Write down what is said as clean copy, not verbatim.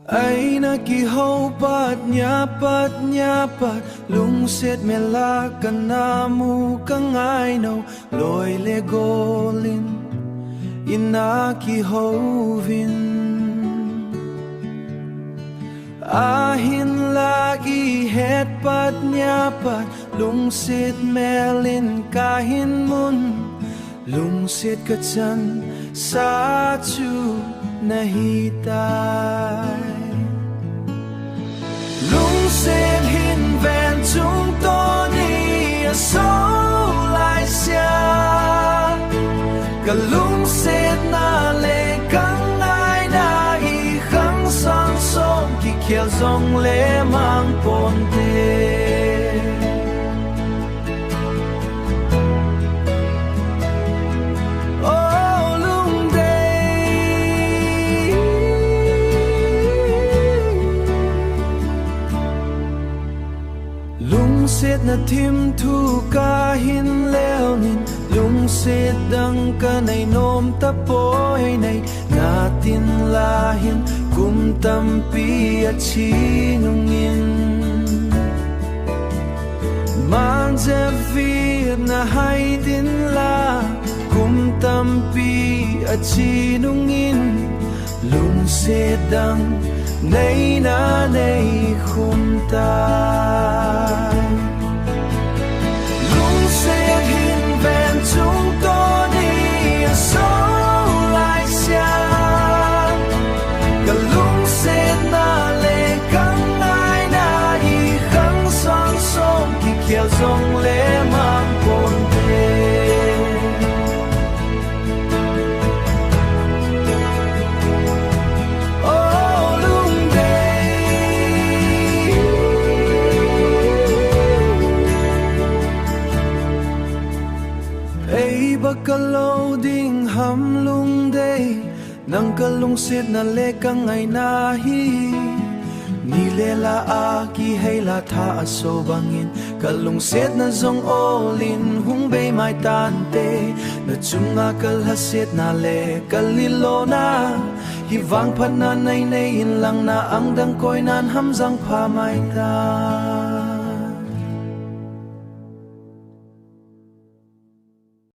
Ay nakihopat nyapat lungsit mela kanamu kangainaw loy legolin inakihovin ahin lagi hetpat nyapat lungsit melin kahin mun lungsit katsan satu nahitay lungsit hin ven chung to ni so lai sia kalungsit na le kang ai na i khang sang som ki kiel zong le mang ponte lungsit na tim thu kahin leonin lungsit dang kanay nom tapoy nay natin lahin kumtampi at sinungin manjavir na hay din la kumtampi at sinungin lungsit dang nay nanay kumtay lungsit hin ven chung to ni so lai sia kalungsit na le kang ai na i khang sang som ki kiel zong le mang ponte Bakalaw ding hamlung day nang kalungsit na lekang ay nahi nilela aki hay lata aso bangin kalungsit na zong olin hung bay may tante na tsunga kalhasit na le kalilo na hivang pananay nayin lang na ang dangkoy nan hamzang pamay ta